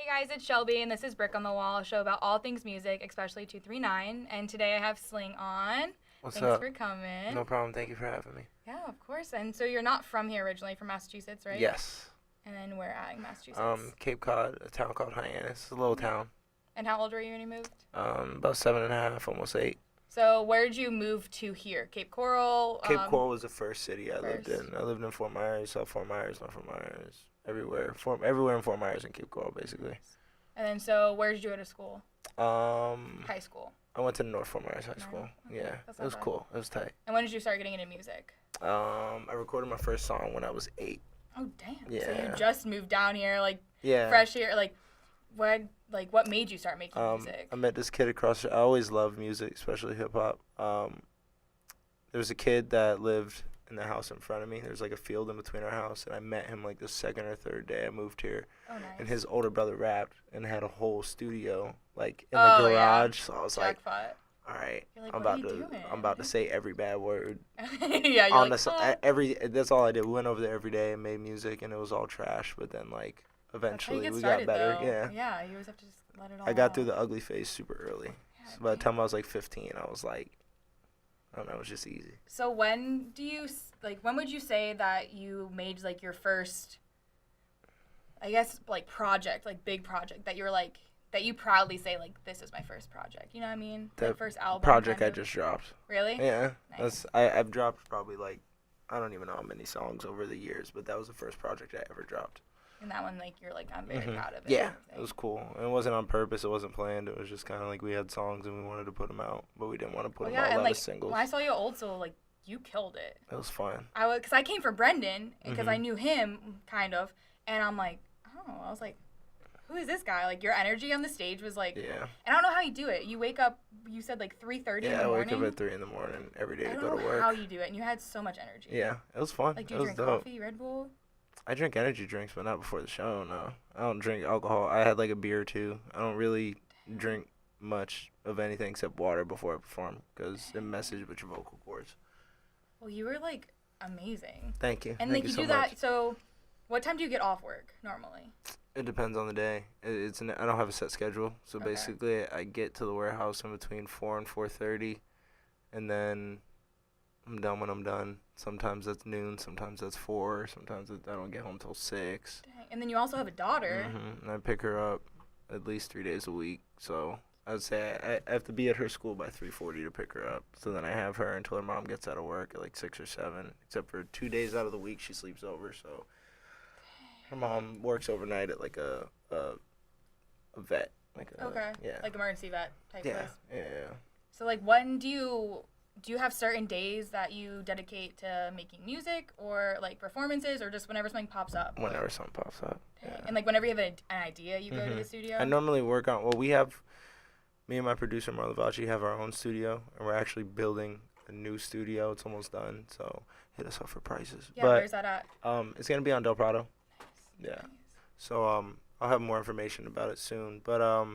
Hey guys, it's Shelby, and this is Brick on the Wall, a show about all things music, especially 239. And today I have Sling on. What's Thanks up? for coming. No problem. Thank you for having me. Yeah, of course. And so you're not from here originally, from Massachusetts, right? Yes. And then where at in Massachusetts? Cape Cod, a town called Hyannis. It's a little town. And how old were you when you moved? About 7.5, almost 8. So where did you move to here? Cape Coral? Cape Coral was the first city I lived first. in. I lived in Fort Myers, South Fort Myers, North Fort Myers, everywhere. Everywhere in Fort Myers and Cape Coral, basically. And then so where did you go to school? High school. I went to North Fort Myers High School. Okay. Yeah, That's it not was bad. cool. It was tight. And when did you start getting into music? I recorded my first song when I was 8. Oh, damn. So Yeah. you just moved down here, Yeah. fresh here, what made you start making music? I met this kid across. I always loved music, especially hip hop. There was a kid that lived in the house in front of me. There's like a field in between our house, and I met him like the second or third day I moved here. Oh, nice. And his older brother rapped and had a whole studio like in Oh, the yeah. garage. So I was like, Jackpot. all right, You're like, I'm "What are about you to doing?" I'm about to say every bad word Yeah, you're on like, that's all I did. We went over there every day and made music, and it was all trash. But then like That's how you eventually get we started, got better. though. Yeah. Yeah, you always have to just let it all I got out. through the ugly phase super early. Yeah, So by the damn. time I was like 15, I was like, I don't know, it was just easy. So when would you say that you made like your first, I guess, like project, like big project that you're like, that you proudly say like, this is my first project, you know what I mean? The Like first album. Project kind I of. just dropped. Really? Yeah, Nice. I've dropped probably like, I don't even know how many songs over the years, but that was the first project I ever dropped. And that one, like, you're like, I'm very proud of it. Yeah, and it was everything. cool. And it wasn't on purpose. It wasn't planned. It was just kind of like we had songs and we wanted to put them out, but we didn't want to put Well, them yeah, all and out like as singles. when I saw you at Old Soul, like you killed it. It was fun. Because I came from Brendan, because I Mhm. knew him kind of, and I'm like, oh, I was like, who is this guy? Like your energy on the stage was like, Yeah. and I don't know how you do it. You wake up, you said like 3:30 in Yeah, the I wake morning. up at 3 in the morning every day I to don't go know to work. how you do it, and you had so much energy. Yeah, it was fun. Like, do it you was drink dope. coffee, Red Bull? I drink energy drinks, but not before the show. No, I don't drink alcohol. I had like a beer or two. I don't really drink much of anything except water before I perform because it messes with your vocal cords. Well, you were like amazing. Thank you. And Thank like you you so do much. that. So, what time do you get off work normally? It depends on the day. I don't have a set schedule, so Okay. basically I get to the warehouse in between 4 and 4:30, and then I'm done when I'm done. Sometimes that's noon, sometimes that's 4, sometimes I don't get home till 6. Dang. And then you also have a daughter. And I pick her up at least 3 days a week. So I would say I have to be at her school by 3:40 to pick her up. So then I have her until her mom gets out of work at like 6 or 7. Except for 2 days out of the week she sleeps over. So her mom works overnight at like a vet. Like a, Okay. Yeah. Like emergency vet type Yeah. place. Yeah. So like when do you have certain days that you dedicate to making music or like performances or just whenever something pops up? Whenever something pops up. Yeah. And like whenever you have an idea, you go to the Mhm. studio? I normally work on. Well, me and my producer Marla Vacci have our own studio, and we're actually building a new studio. It's almost done, so hit us up for prices. Yeah, but where's that at? it's gonna be on Del Prado. Yeah. Nice. So I'll have more information about it soon. But I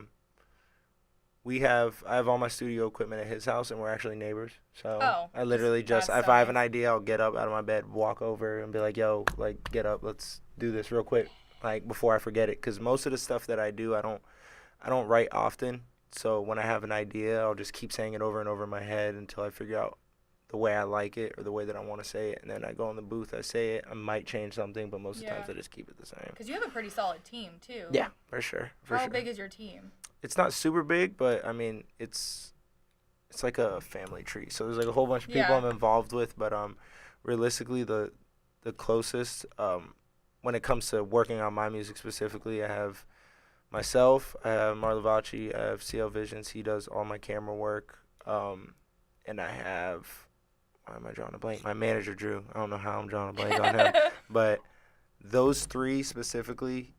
have all my studio equipment at his house, and we're actually neighbors. So Oh, I literally that's if so I have an nice. idea, I'll get up out of my bed, walk over, and be like, "Yo, like get up, let's do this real quick." Like before I forget it, because most of the stuff that I do, I don't write often. So when I have an idea, I'll just keep saying it over and over in my head until I figure out the way I like it or the way that I want to say it, and then I go in the booth, I say it. I might change something, but most of the times Yeah. I just keep it the same. Because you have a pretty solid team too. Yeah, for sure. For How sure. big is your team? It's not super big, but I mean, it's like a family tree. So there's like a whole bunch of people Yeah. I'm involved with, but realistically, the closest when it comes to working on my music specifically, I have myself, I have Marla Vacci, I have CL Visions. He does all my camera work, and I have. Why am I drawing a blank? My manager Drew. I don't know how I'm drawing a blank on him, but those three specifically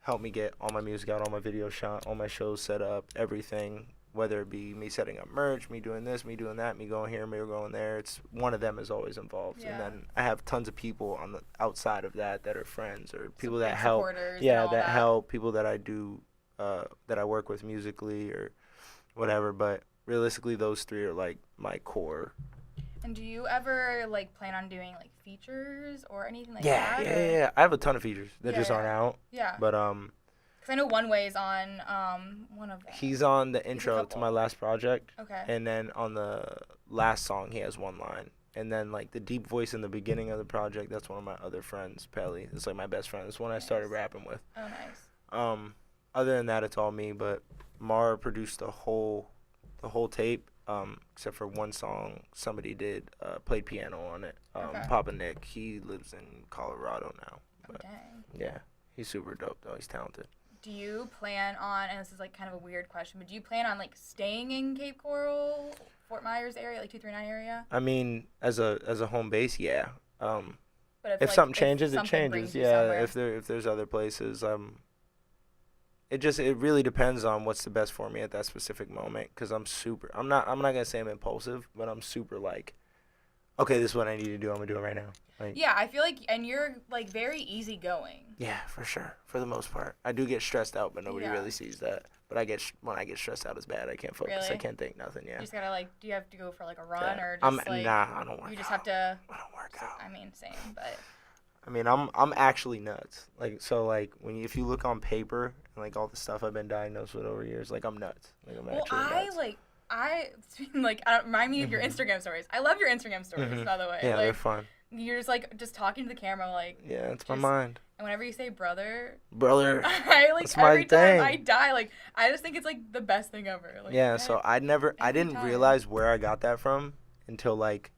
help me get all my music out, all my videos shot, all my shows set up, everything. Whether it be me setting up merch, me doing this, me doing that, me going here, me going there. It's one of them is always involved, Yeah. and then I have tons of people on the outside of that are friends or people Some that big help. supporters and Yeah, all that help. People that I do, that I work with musically or whatever. But realistically, those three are like my core. And do you ever like plan on doing like features or anything like Yeah, that? yeah. I have a ton of features that Yeah, just aren't yeah. out. Yeah. But Because I know One Way is on one of them. He's on the intro to my last project. Okay. And then on the last song, he has one line. And then, like, the deep voice in the beginning of the project, that's one of my other friends, Pelly. It's, like, my best friend. It's one I started rapping with. Oh, nice. Other than that, it's all me. But Mar produced the whole tape, except for one song somebody played piano on it. Papa Nick, he lives in Colorado now. But, dang. Yeah, he's super dope, though. He's talented. Do you plan on, and this is, like, kind of a weird question, but do you plan on, like, staying in Cape Coral, Fort Myers area, like 239 area? I mean, as a home base, yeah. But if something changes, it changes. Yeah, if there's other places, it really depends on what's the best for me at that specific moment. Cause I'm not gonna say I'm impulsive, but I'm super like, okay, this is what I need to do. I'm gonna do it right now. Like, yeah, I feel like, and you're like very easygoing. Yeah, for sure. For the most part, I do get stressed out, but nobody really sees that. But when I get stressed out, it's bad. I can't focus. Really? I can't think nothing. Yeah. You just gotta like. Do you have to go for like a run or just Nah, I don't work. You just have to. I don't work out. I mean, same, but. I mean, I'm actually nuts. Like, so like if you look on paper and like all the stuff I've been diagnosed with over years, like I'm nuts. Like I'm actually nuts. Remind me of your Instagram stories. I love your Instagram stories, by the way. Yeah, they're fun. You're just talking to the camera, like. Yeah, it's my mind. And whenever you say brother, I like that's every time I die, like I just think it's like the best thing ever. Like, yeah, so I didn't realize where I got that from until like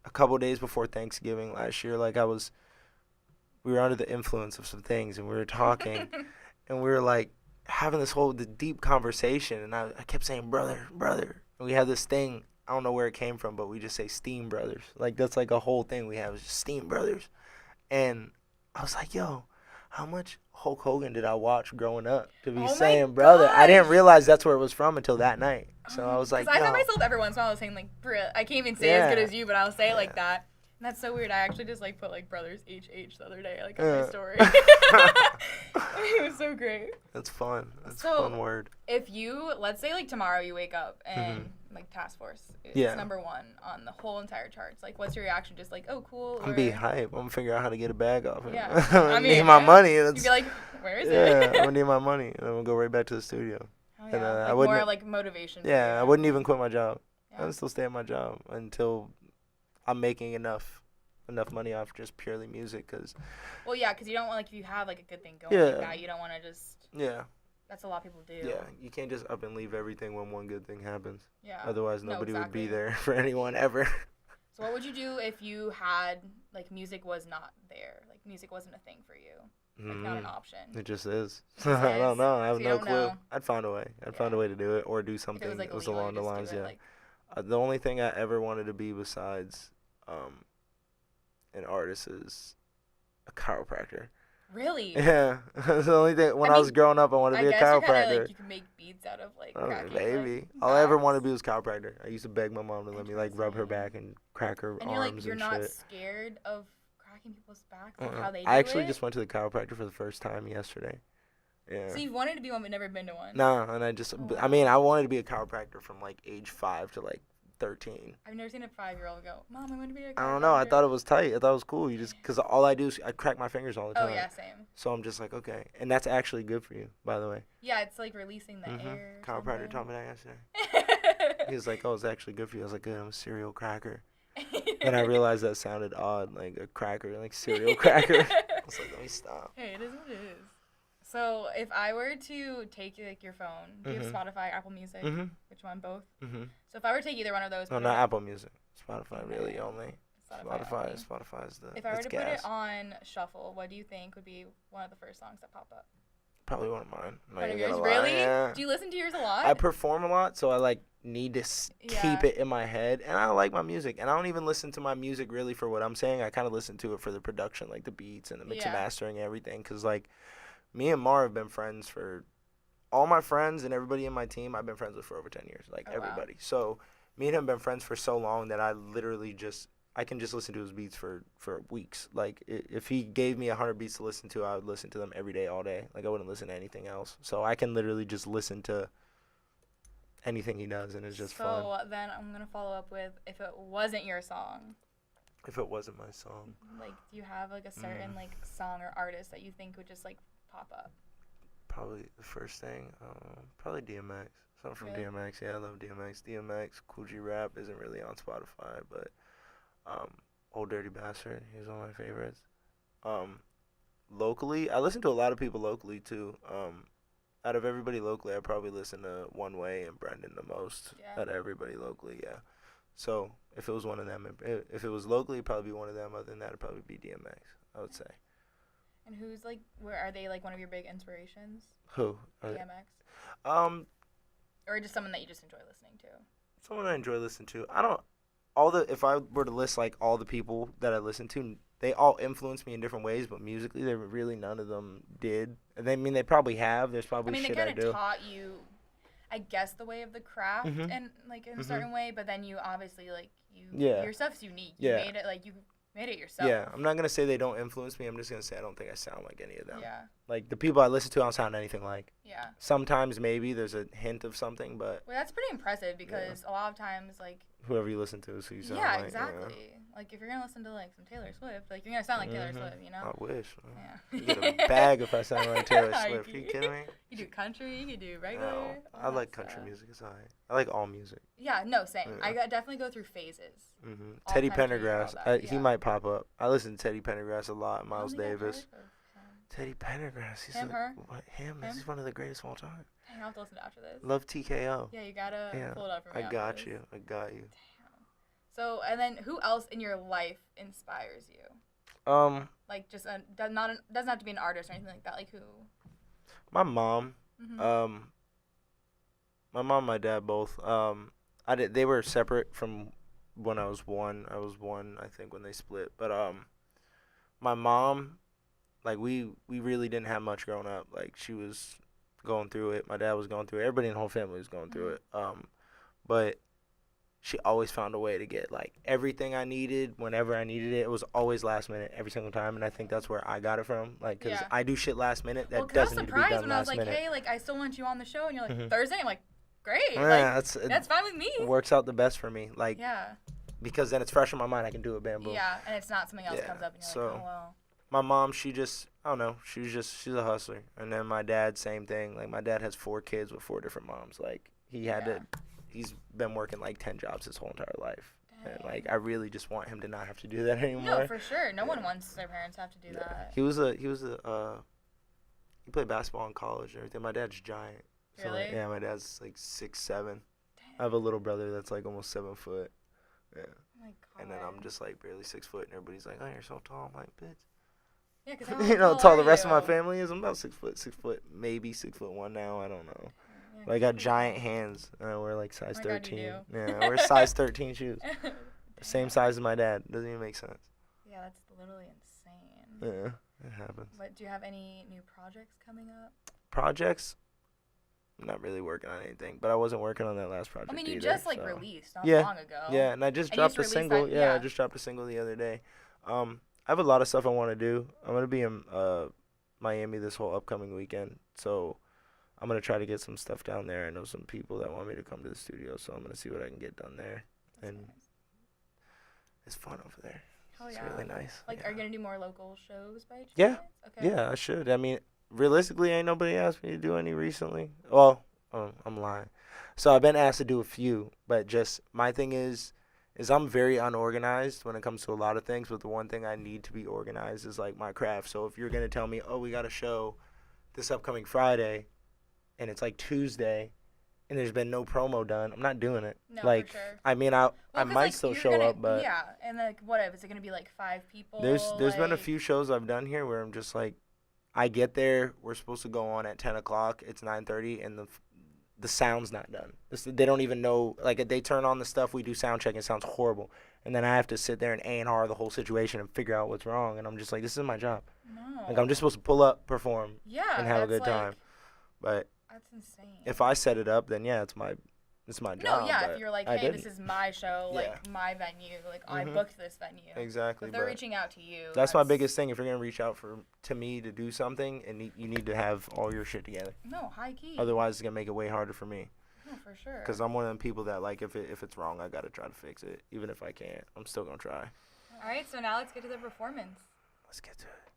a couple days before Thanksgiving last year. Like we were under the influence of some things, and we were talking, and we were like having this whole deep conversation, and I kept saying brother, and we had this thing. I don't know where it came from, but we just say Steam Brothers. Like that's like a whole thing we have is just Steam Brothers, and I was like, yo, how much Hulk Hogan did I watch growing up to be saying brother? I didn't realize that's where it was from until that night. So I was like, I find myself every once in a while I was saying like, I can't even say as good as you, but I'll say it like that. And that's so weird. I actually just like put like brothers HH the other day, like on my story. It was so great. That's fun. That's a fun word. If let's say like tomorrow you wake up and like Task Force is number one on the whole entire charts, like what's your reaction? Just like, oh cool. I'm be hype. I'm gonna figure out how to get a bag off it. Yeah. I mean, need my money. You'd be like, where is it? Yeah, I'm gonna need my money, and I'm gonna go right back to the studio. Oh, yeah. And, I wouldn't, more like motivation. Yeah, I wouldn't even quit my job. Yeah. I would still stay at my job until I'm making enough money off just purely music. Cause because you don't want, like, if you have like a good thing going like that, you don't want to just. Yeah. That's a lot of people do. Yeah, you can't just up and leave everything when one good thing happens. Yeah. Otherwise, nobody would be there for anyone ever. So what would you do if you had, like, music was not there? Like, music wasn't a thing for you? Like, not an option? It just is. I don't know. I have no clue. I'd find a way. I'd find a way to do it or do something that was along the lines, the only thing I ever wanted to be besides an artist is a chiropractor. Really? Yeah. That's the only thing. When I was growing up, I wanted to be a chiropractor. You can make beads out of, like, cracking. Maybe. All I ever wanted to be was chiropractor. I used to beg my mom to let me, like, rub her back and crack her arms and shit. And you're not scared of cracking people's backs, like how they do I actually just went to the chiropractor for the first time yesterday. Yeah. So you've wanted to be one but never been to one? No, and I wanted to be a chiropractor from, like, age 5 to, like, 13. I've never seen a 5-year-old go, Mom, I want to be a chiropractor. I don't know. I thought it was tight. I thought it was cool. Because all I do is I crack my fingers all the time. Oh, yeah, same. So I'm just like, okay. And that's actually good for you, by the way. Yeah, it's like releasing the air. Chiropractor told me that yesterday. He was like, oh, it's actually good for you. I was like, good, I'm a cereal cracker. And I realized that sounded odd, like a cracker, like cereal cracker. I was like, let me stop. Hey, it is what it is. So if I were to take like your phone, do you have Spotify, Apple Music? Which one? Both? So if I were to take either one of those. No, not Apple Music. Spotify really only. Spotify is the. If I were to put it on shuffle, what do you think would be one of the first songs that pop up? Probably one of mine. One of yours? Really? Yeah. Do you listen to yours a lot? I perform a lot, so I like need to keep it in my head, and I like my music, and I don't even listen to my music really for what I'm saying. I kind of listen to it for the production, like the beats and the mix and mastering and everything, because like me and Mar have been friends for all my friends and everybody in my team I've been friends with for over 10 years, like everybody. Wow. So me and him have been friends for so long that I literally I can just listen to his beats for weeks. Like if he gave me 100 beats to listen to, I would listen to them every day, all day. Like I wouldn't listen to anything else. So I can literally just listen to anything he does, and it's just fun. So then I'm going to follow up with, if it wasn't your song. If it wasn't my song. Like, do you have like a certain like song or artist that you think would just like pop up? probably the first thing. Probably DMX. Something from Really? DMX. Yeah, I love DMX. DMX, Cool G Rap isn't really on Spotify, but Old Dirty Bastard, he's one of my favorites. Um, Locally, I listen to a lot of people locally too. Out of everybody locally, I probably listen to One Way and Brendan the most. Yeah. Out of everybody locally, yeah. So if it was one of them, if it was locally, it'd probably be one of them. Other than that, it'd probably be DMX. I would say. And who's like, where are they like one of your big inspirations? Who? DMX, or just someone that you just enjoy listening to? Someone I enjoy listening to. If I were to list like all the people that I listen to, they all influence me in different ways, but musically, they really none of them did. They probably have. There's probably They shit kind I of do. taught you, I guess, the way of the craft, Mhm. and like in a Mhm. certain way. But then you obviously Yeah. your stuff's unique. You Yeah. made it like you made it yourself. Yeah, I'm not gonna say they don't influence me. I'm just gonna say I don't think I sound like any of them. Yeah. Like the people I listen to, I don't sound anything like. Yeah. Sometimes maybe there's a hint of something, but Well, that's pretty impressive because a lot of times, like, whoever you listen to is who you sound yeah, like. exactly. Like, if you're gonna listen to like some Taylor Swift, like you're gonna sound like Taylor Mhm. Swift, you know? I wish. Yeah. You get a bag if I sound like Taylor Are Swift. Are you kidding me? You do country, you do regular. No, all I like that country stuff. music. It's alright. I like all music. Yeah, no, same. Yeah. Definitely go through phases. All Teddy country, Pendergrass. all that, He yeah. might pop up. I listen to Teddy Pendergrass a lot. I Miles don't think I've Davis. heard of him. Teddy Pendergrass. He's Him, her? him. Him? He's one of the greatest of all time. Dang, I'll have to listen to after this. Love TKO. Yeah, you gotta Yeah, pull it up for me. I after got this. you. I got you. Damn. So, and then who else in your life inspires you? Like, just doesn't have to be an artist or anything like that. Like, who? My mom. Mhm. My mom and my dad both. They were separate from when I was one. I was one, I think, when they split. But my mom, like we really didn't have much growing up. Like she was going through it. My dad was going through it. Everybody in the whole family was going through it. But she always found a way to get like everything I needed whenever I needed it. It was always last minute every single time, and I think that's where I got it from. Like, cause Yeah. I do shit last minute that Well, 'cause doesn't I need was to be surprised done when I was last like, minute. hey, like, I still want you on the show, and you're like, Mhm. Thursday? I'm like, great. Yeah, Like, that's fine with me. it works out the best for me. Like, Yeah. because then it's fresh in my mind. I can do it, bam, boom. Yeah, and it's not something else Yeah, comes up, and you're so- like, oh, well. My mom, she just, I don't know, she's a hustler. And then my dad, same thing. Like, my dad has 4 kids with 4 different moms. Like, he's been working like 10 jobs his whole entire life. And Dang. like, I really just want him to not have to do that anymore. No, for sure. No one wants their parents to have to do that. He played basketball in college and everything. My dad's giant. So, Really? like, yeah, my dad's like 6'7". I have a little brother that's like almost 7 foot. Yeah. Oh my God. And then I'm just like barely 6 foot, and everybody's like, "Oh, you're so tall." I'm like, "Bitch." Yeah, because You know how tall the rest of my family is? I'm about 6 foot, maybe 6'1" now. I don't know. Yeah, But I got giant hands. And I wear like size Oh my God, 13. you Yeah, I wear size 13 shoes. Same size as my dad. Doesn't even make sense. Yeah, that's literally insane. Yeah, it happens. But do you have any new projects coming up? Projects? I'm not really working on anything, but I wasn't working on that last project I mean, you either, just so. released not Yeah, long ago. Yeah, and I just And you dropped a just released single. that- Yeah, I yeah. just dropped a single the other day. I have a lot of stuff I want to do. I'm gonna be in Miami this whole upcoming weekend, so I'm gonna try to get some stuff down there. I know some people that want me to come to the studio, so I'm gonna see what I can get done there. That's And nice. it's fun over there. Hell It's yeah. really nice. Like, yeah. are you gonna do more local shows by chance? Yeah. Okay. Yeah, I should. I mean, realistically, ain't nobody asked me to do any recently. Well, I'm lying. So I've been asked to do a few, but just my thing is I'm very unorganized when it comes to a lot of things. But the one thing I need to be organized is like my craft. So if you're gonna tell me, oh, we got a show this upcoming Friday, and it's like Tuesday, and there's been no promo done, I'm not doing it. No, like, for sure. I mean, Well, I 'cause, might like, still you're show gonna- up, but yeah, and like, what if is it gonna be like 5 people? there's been a like- few shows I've done here where I'm just like, I get there, we're supposed to go on at 10 o'clock, it's 9:30, and the sound's not done. They don't even know, like, they turn on the stuff, we do sound check, and it sounds horrible. And then I have to sit there and A&R the whole situation and figure out what's wrong, and I'm just like, this is my job. No. Like, I'm just supposed to pull up, perform, Yeah. and have a that's good time. like- But That's insane. if I set it up, then yeah, it's my job. No, yeah, but if you're like, I hey, this didn't. is my show, like Yeah. my venue, like I Mhm. booked this venue. Exactly. If they're but reaching out to you. that's my biggest thing. If you're gonna reach out to me to do something, and you need to have all your shit together. No, high key. Otherwise, it's gonna make it way harder for me. No, for sure. Because I'm one of them people that, like, if it's wrong, I gotta try to fix it. Even if I can't, I'm still gonna try. All right, so now let's get to the performance. Let's get to it.